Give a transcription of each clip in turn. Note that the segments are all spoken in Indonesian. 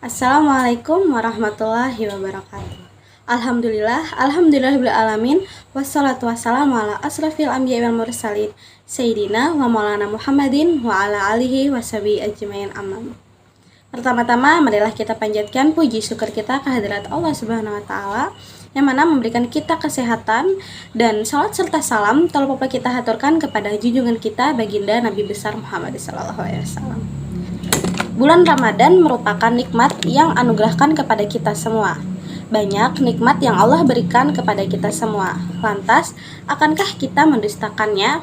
Assalamualaikum warahmatullahi wabarakatuh. Alhamdulillahirabbil alamin, wassalatu wassalamu ala asrafil anbiya'i wal mursalin sayyidina wa maulana Muhammadin wa ala alihi washabihi ajmain amma. Pertama-tama marilah kita panjatkan puji syukur kita kehadirat Allah Subhanahu wa taala yang mana memberikan kita kesehatan, dan salat serta salam tak lupa kita haturkan kepada junjungan kita baginda Nabi besar Muhammad sallallahu alaihi wasallam. Bulan Ramadan merupakan nikmat yang anugerahkan kepada kita semua. Banyak nikmat yang Allah berikan kepada kita semua. Lantas, akankah kita mendustakannya?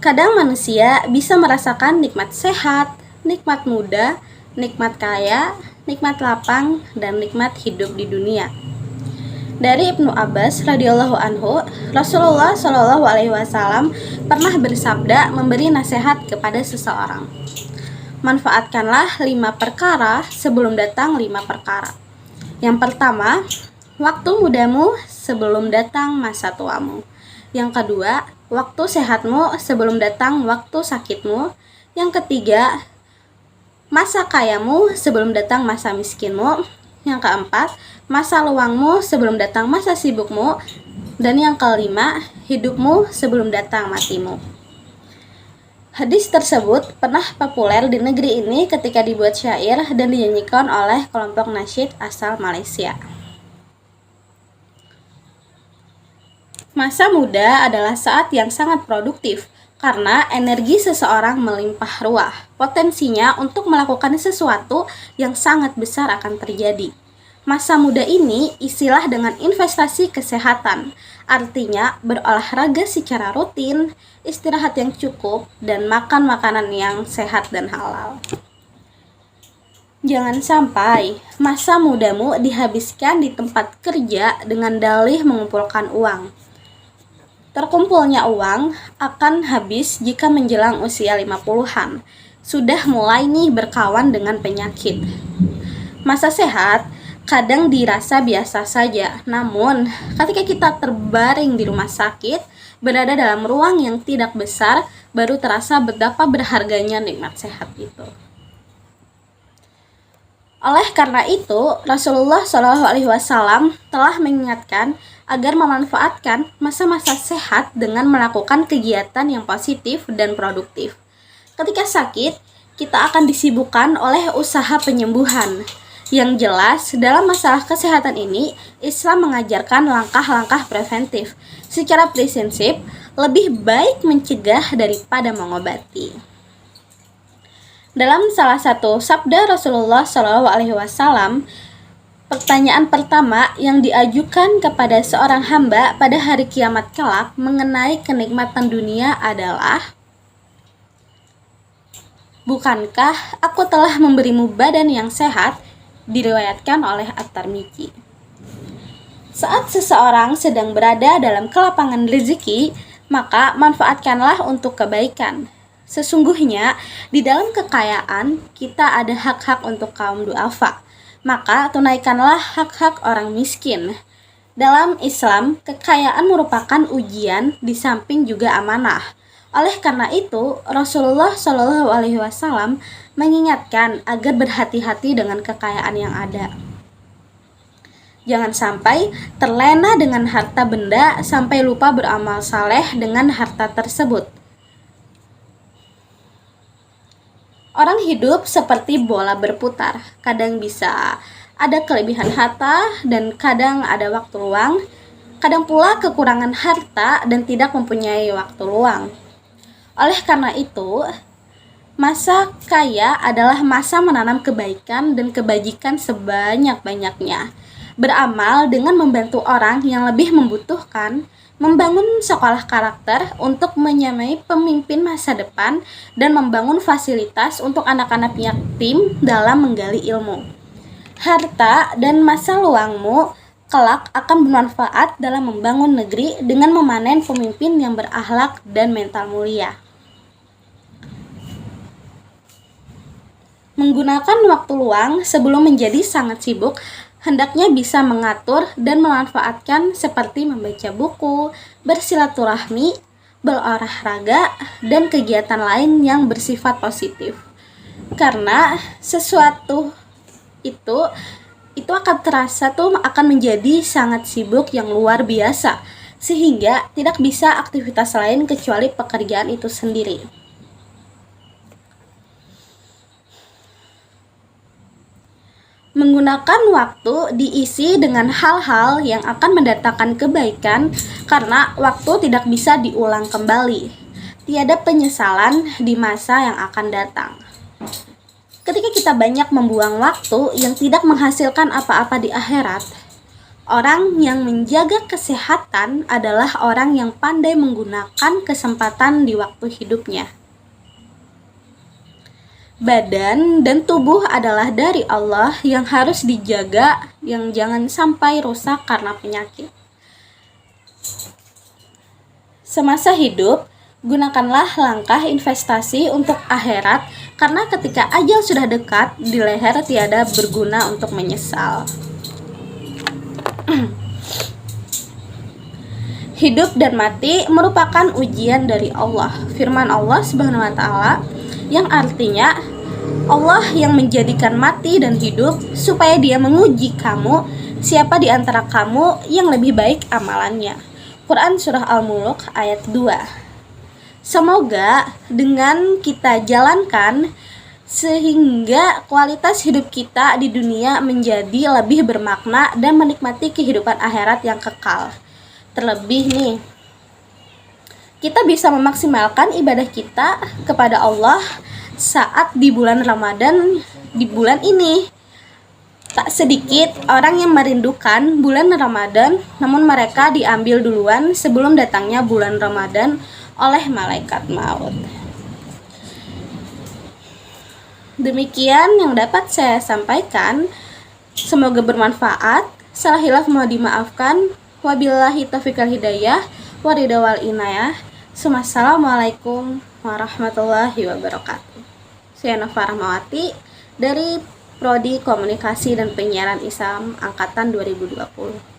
Kadang manusia bisa merasakan nikmat sehat, nikmat muda, nikmat kaya, nikmat lapang, dan nikmat hidup di dunia. Dari Ibnu Abbas radhiyallahu anhu, Rasulullah shallallahu alaihi wasallam pernah bersabda memberi nasihat kepada seseorang. Manfaatkanlah 5 perkara sebelum datang 5 perkara. Yang pertama, waktu mudamu sebelum datang masa tuamu. Yang kedua, waktu sehatmu sebelum datang waktu sakitmu. Yang ketiga, masa kayamu sebelum datang masa miskinmu. Yang keempat, masa luangmu sebelum datang masa sibukmu. Dan yang kelima, hidupmu sebelum datang matimu. Hadis tersebut pernah populer di negeri ini ketika dibuat syair dan dinyanyikan oleh kelompok nasyid asal Malaysia. Masa muda adalah saat yang sangat produktif karena energi seseorang melimpah ruah. Potensinya untuk melakukan sesuatu yang sangat besar akan terjadi. Masa muda ini istilah dengan investasi kesehatan, artinya berolahraga secara rutin, istirahat yang cukup, dan makan makanan yang sehat dan halal. Jangan sampai masa mudamu dihabiskan di tempat kerja dengan dalih mengumpulkan uang. Terkumpulnya uang akan habis jika menjelang usia 50-an, sudah mulai nih berkawan dengan penyakit. Masa sehat kadang dirasa biasa saja, namun ketika kita terbaring di rumah sakit, berada dalam ruang yang tidak besar, baru terasa betapa berharganya nikmat sehat itu. Oleh karena itu, Rasulullah SAW telah mengingatkan agar memanfaatkan masa-masa sehat dengan melakukan kegiatan yang positif dan produktif. Ketika sakit, kita akan disibukkan oleh usaha penyembuhan. Yang jelas, dalam masalah kesehatan ini, Islam mengajarkan langkah-langkah preventif. Secara prinsip, lebih baik mencegah daripada mengobati. Dalam salah satu sabda Rasulullah SAW, pertanyaan pertama yang diajukan kepada seorang hamba pada hari kiamat kelak mengenai kenikmatan dunia adalah, "Bukankah aku telah memberimu badan yang sehat?" Diriwayatkan oleh At-Tirmidzi. Saat seseorang sedang berada dalam kelapangan rezeki, maka manfaatkanlah untuk kebaikan. Sesungguhnya di dalam kekayaan kita ada hak-hak untuk kaum duafa, maka tunaikanlah hak-hak orang miskin. Dalam Islam, kekayaan merupakan ujian di samping juga amanah. Oleh karena itu, Rasulullah SAW mengingatkan agar berhati-hati dengan kekayaan yang ada. Jangan sampai terlena dengan harta benda sampai lupa beramal saleh dengan harta tersebut. Orang hidup seperti bola berputar, kadang bisa ada kelebihan harta dan kadang ada waktu luang, kadang pula kekurangan harta dan tidak mempunyai waktu luang. Oleh karena itu, masa kaya adalah masa menanam kebaikan dan kebajikan sebanyak-banyaknya. Beramal dengan membantu orang yang lebih membutuhkan, membangun sekolah karakter untuk menyamai pemimpin masa depan, dan membangun fasilitas untuk anak-anak yatim dalam menggali ilmu. Harta dan masa luangmu kelak akan bermanfaat dalam membangun negeri dengan memanen pemimpin yang berakhlak dan mental mulia. Menggunakan waktu luang sebelum menjadi sangat sibuk, hendaknya bisa mengatur dan memanfaatkan seperti membaca buku, bersilaturahmi, berolahraga, dan kegiatan lain yang bersifat positif. Karena sesuatu itu akan terasa akan menjadi sangat sibuk yang luar biasa, sehingga tidak bisa aktivitas lain kecuali pekerjaan itu sendiri. Menggunakan waktu diisi dengan hal-hal yang akan mendatangkan kebaikan, karena waktu tidak bisa diulang kembali. Tiada penyesalan di masa yang akan datang. Ketika kita banyak membuang waktu yang tidak menghasilkan apa-apa di akhirat, orang yang menjaga kesehatan adalah orang yang pandai menggunakan kesempatan di waktu hidupnya. Badan dan tubuh adalah dari Allah yang harus dijaga, yang jangan sampai rusak karena penyakit. Semasa hidup, gunakanlah langkah investasi untuk akhirat, karena ketika ajal sudah dekat, di leher tiada berguna untuk menyesal. Hidup dan mati merupakan ujian dari Allah. Firman Allah Subhanahu wa taala yang artinya Allah yang menjadikan mati dan hidup supaya Dia menguji kamu, siapa di antara kamu yang lebih baik amalannya. Quran surah Al-Mulk ayat 2. Semoga dengan kita jalankan sehingga kualitas hidup kita di dunia menjadi lebih bermakna dan menikmati kehidupan akhirat yang kekal. Terlebih nih, kita bisa memaksimalkan ibadah kita kepada Allah saat di bulan Ramadan di bulan ini. Tak sedikit orang yang merindukan bulan Ramadan, namun mereka diambil duluan sebelum datangnya bulan Ramadan oleh malaikat maut. Demikian yang dapat saya sampaikan. Semoga bermanfaat. Salah hilaf mohon dimaafkan. Wabillahi taufiq wal hidayah waridha wal inayah. Assalamualaikum warahmatullahi wabarakatuh. Saya Nova Rahmawati dari Prodi Komunikasi dan Penyiaran Islam Angkatan 2020.